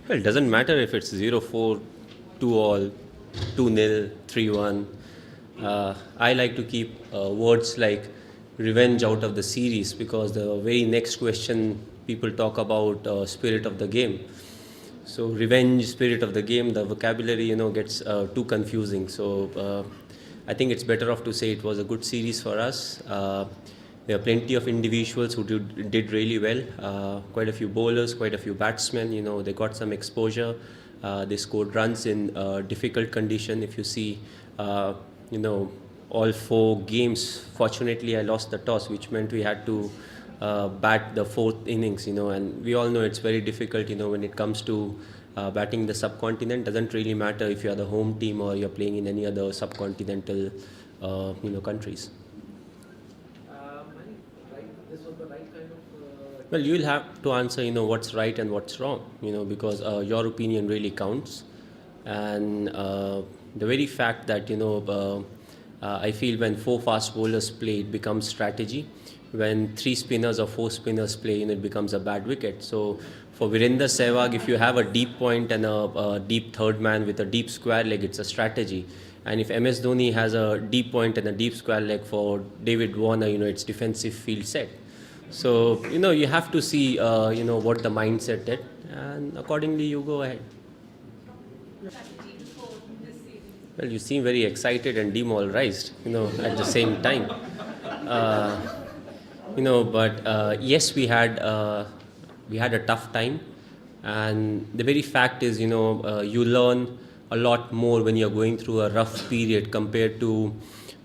Well, it doesn't matter if it's 0-4, 2-all, 2-0, 3-1. I like to keep words like revenge out of the series because the very next question people talk about spirit of the game. So revenge, spirit of the game, the vocabulary gets too confusing. So I think it's better off to say it was a good series for us. There are plenty of individuals who did really well. Quite a few bowlers, quite a few batsmen. They got some exposure. They scored runs in difficult condition. If you see, you know, all four games. Fortunately, I lost the toss, which meant we had to bat the fourth innings. And we all know it's very difficult. When it comes to batting the subcontinent, doesn't really matter if you are the home team or you're playing in any other subcontinental, countries. Well, you'll have to answer, what's right and what's wrong, because your opinion really counts. And the very fact that, I feel when four fast bowlers play, it becomes strategy. When three spinners or four spinners play, it becomes a bad wicket. So for Virender Sehwag, if you have a deep point and a deep third man with a deep square leg, it's a strategy. And if MS Dhoni has a deep point and a deep square leg for David Warner, it's defensive field set. So you have to see what the mindset is, and accordingly you go ahead. Well, you seem very excited and demoralized, at the same time. Uh, but yes, we had a tough time, and the very fact is, you learn a lot more when you're going through a rough period compared to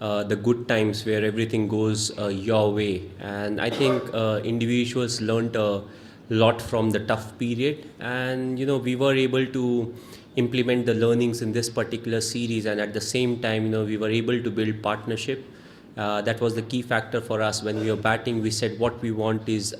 the good times where everything goes your way. And I think individuals learned a lot from the tough period, and we were able to implement the learnings in this particular series, and at the same time, we were able to build partnership. That was the key factor for us when we were batting. We said what we want is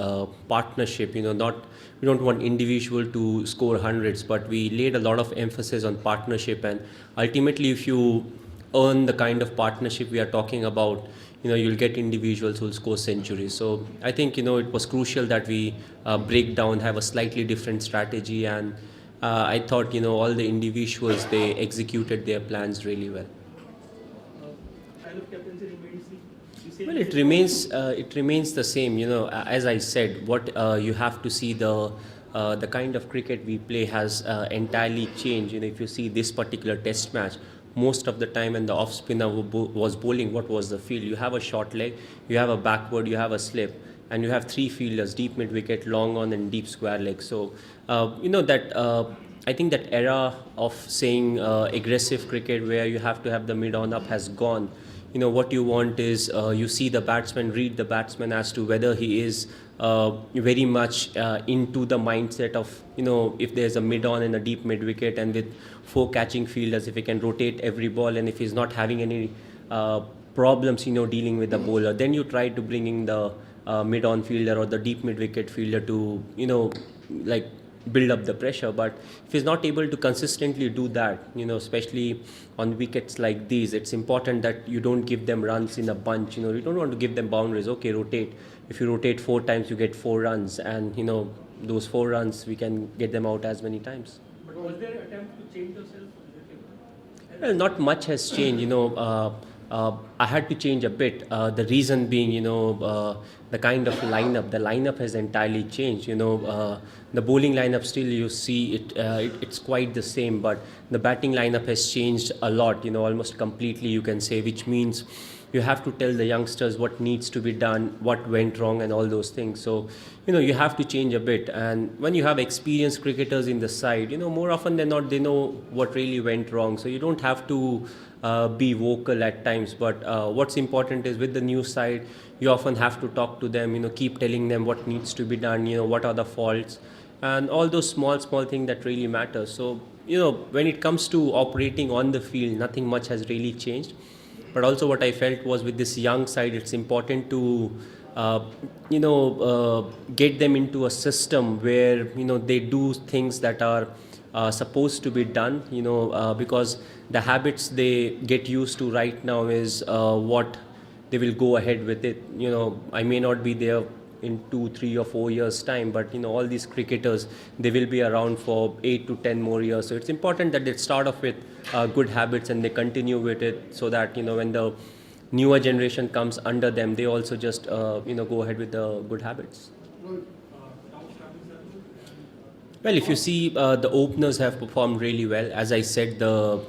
partnership. Not we don't want individual to score hundreds, but we laid a lot of emphasis on partnership. And ultimately, if you earn the kind of partnership we are talking about, you'll get individuals who'll score centuries. So I think it was crucial that we break down, have a slightly different strategy, and I thought all the individuals, they executed their plans really well. Well, it remains the same. As I said, what you have to see, the kind of cricket we play has entirely changed. If you see this particular Test match, most of the time when the off spinner was bowling, what was the field? You have a short leg, you have a backward, you have a slip, and you have three fielders: deep mid wicket, long on, and deep square leg. So that. I think that era of saying aggressive cricket where you have to have the mid on up has gone. What you want is you see the batsman, read the batsman as to whether he is very much into the mindset of if there's a mid on and a deep mid wicket, and with four catching fielders, if he can rotate every ball, and if he's not having any problems dealing with the bowler, then you try to bring in the mid on fielder or the deep mid wicket fielder to like build up the pressure. But if he's not able to consistently do that, especially on wickets like these, it's important that you don't give them runs in a bunch. You don't want to give them boundaries. Okay, rotate. If you rotate four times, you get 4 runs, and those 4 runs, we can get them out as many times. But was there an attempt to change yourself? Well, not much has changed. I had to change a bit. The reason being, the kind of lineup. The lineup has entirely changed. The bowling lineup still you see it's quite the same, but the batting lineup has changed a lot. Almost completely, you can say, which means you have to tell the youngsters what needs to be done, what went wrong, and all those things. So you have to change a bit. And when you have experienced cricketers in the side, more often than not, they know what really went wrong. So you don't have to be vocal at times. But what's important is with the new side, you often have to talk to them. Keep telling them what needs to be done. What are the faults, and all those small things that really matter. So when it comes to operating on the field, nothing much has really changed. But also what I felt was with this young side, it's important to get them into a system where they do things that are supposed to be done. Because the habits they get used to right now is what they will go ahead with it. I may not be there in 2, 3 or 4 years time, but all these cricketers, they will be around for 8 to 10 more years. So it's important that they start off with good habits and they continue with it, so that when the newer generation comes under them, they also just go ahead with the good habits. Well, if you see, the openers have performed really well. As I said, the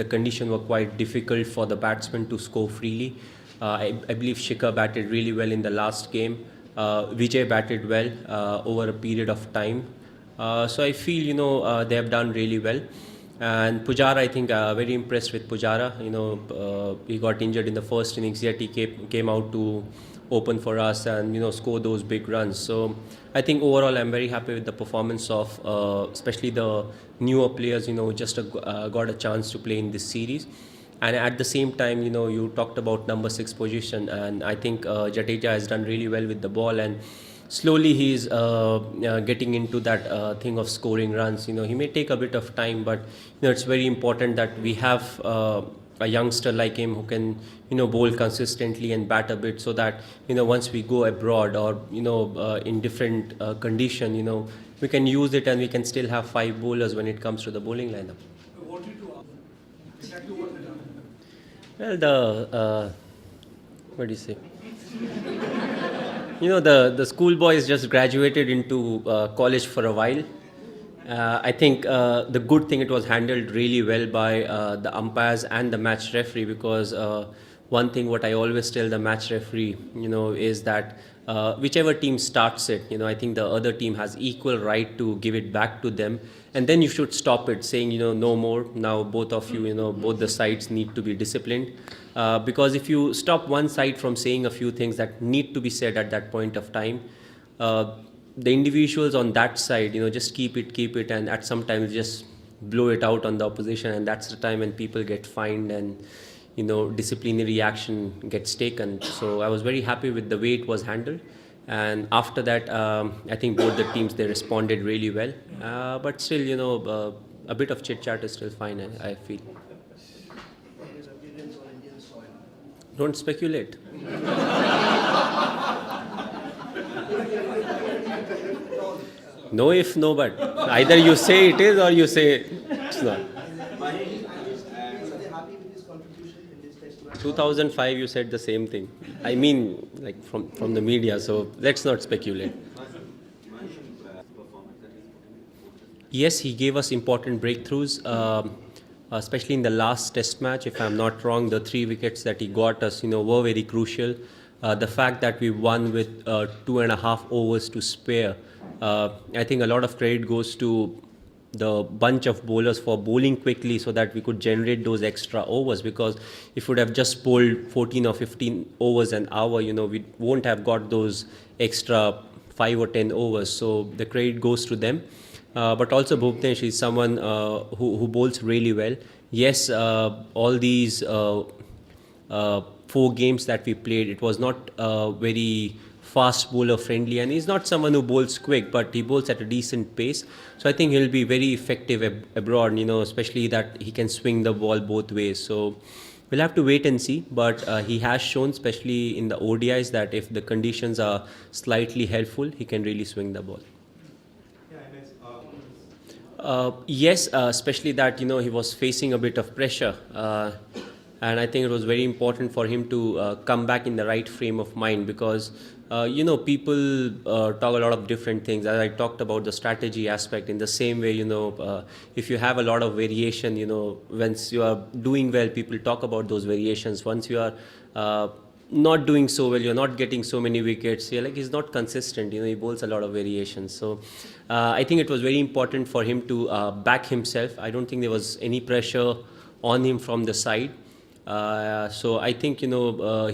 conditions were quite difficult for the batsmen to score freely. I believe Shikhar batted really well in the last game. Vijay batted well over a period of time. So I feel they have done really well. And Pujara, I think, very impressed with Pujara. He got injured in the first innings, yet he came out to open for us and score those big runs. So I think overall I'm very happy with the performance of especially the newer players. Just got a chance to play in this series. And at the same time, you talked about number 6 position, and I think Jadeja has done really well with the ball, and slowly he's getting into that thing of scoring runs. He may take a bit of time, but it's very important that we have a youngster like him who can bowl consistently and bat a bit, so that once we go abroad or in different condition, we can use it and we can still have 5 bowlers when it comes to the bowling lineup. Well, what do you say? The schoolboys just graduated into college for a while. I think the good thing, it was handled really well by the umpires and the match referee, because one thing what I always tell the match referee, is that whichever team starts it, I think the other team has equal right to give it back to them, and then you should stop it, saying no more. Now both of you, both the sides need to be disciplined, because if you stop one side from saying a few things that need to be said at that point of time, the individuals on that side, just keep it, and at some times just blow it out on the opposition, and that's the time when people get fined and disciplinary action gets taken. So I was very happy with the way it was handled, and after that, I think both the teams, they responded really well. But still, a bit of chit chat is still fine, I feel. Don't speculate. No if, no but. Either you say it is or you say it's not. 2005, you said the same thing. I mean, like from the media, so let's not speculate. Yes, he gave us important breakthroughs, especially in the last test match. If I'm not wrong, the 3 wickets that he got us, were very crucial. The fact that we won with 2.5 overs to spare, I think a lot of credit goes to the bunch of bowlers for bowling quickly, so that we could generate those extra overs, because if we would have just bowled 14 or 15 overs an hour, we won't have got those extra 5 or 10 overs. So the credit goes to them. But also Bhuvnesh is someone who bowls really well. Yes, all these 4 games that we played, it was not very fast bowler friendly, and he's not someone who bowls quick, but he bowls at a decent pace. So I think he'll be very effective abroad, especially that he can swing the ball both ways. So we'll have to wait and see, but he has shown, especially in the ODIs, that if the conditions are slightly helpful, he can really swing the ball. Yes, especially that he was facing a bit of pressure, and I think it was very important for him to come back in the right frame of mind, because people talk a lot of different things. As I talked about the strategy aspect, in the same way, if you have a lot of variation, once you are doing well, people talk about those variations. Once you are not doing so well, you're not getting so many wickets, you're like, he's not consistent, he bowls a lot of variations. So I think it was very important for him to back himself. I don't think there was any pressure on him from the side. So I think he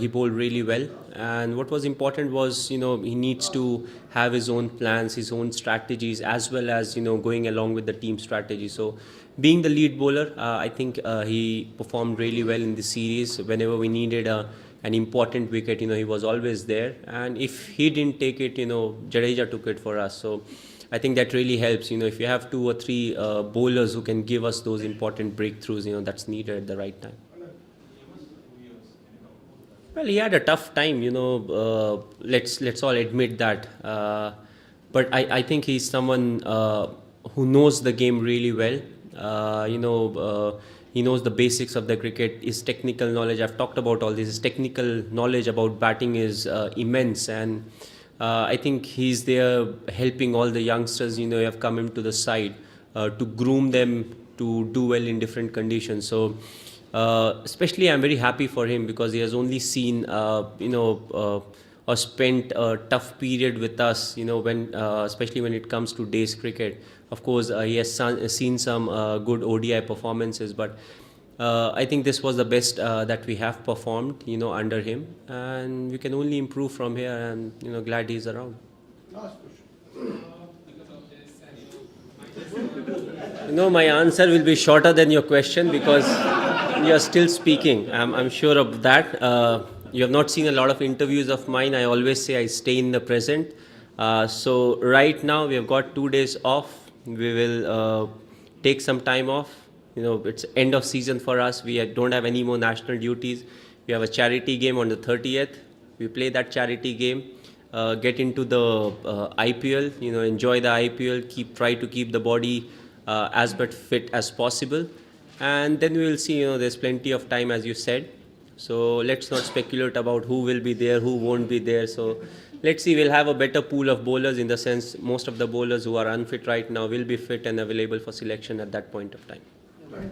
bowled really well, and what was important was he needs to have his own plans, his own strategies, as well as going along with the team strategy. So being the lead bowler, I think he performed really well in the series. Whenever we needed an important wicket, he was always there, and if he didn't take it, Jadeja took it for us. So I think that really helps. If you have 2 or 3 bowlers who can give us those important breakthroughs, that's needed at the right time. Well, he had a tough time, let's all admit that. But I think he's someone who knows the game really well. He knows the basics of the cricket. His technical knowledge, I've talked about all this. His technical knowledge about batting is immense, and I think he's there helping all the youngsters, who have come into the side to groom them to do well in different conditions. So. Especially, I'm very happy for him because he has only seen, or spent a tough period with us. When especially when it comes to Days cricket. Of course, he has seen some good ODI performances, but I think this was the best that we have performed, under him, and we can only improve from here. And glad he's around. Last question. My answer will be shorter than your question because you're still speaking. I'm sure of that. You have not seen a lot of interviews of mine. I always say I stay in the present. So right now we have got 2 days off. We will take some time off. It's end of season for us. We don't have any more national duties. We have a charity game on the 30th. We play that charity game. Get into the IPL. Enjoy the IPL. Try to keep the body as but fit as possible, and then we will see. There's plenty of time, as you said. So let's not speculate about who will be there, who won't be there. So let's see. We'll have a better pool of bowlers, in the sense most of the bowlers who are unfit right now will be fit and available for selection at that point of time. Right.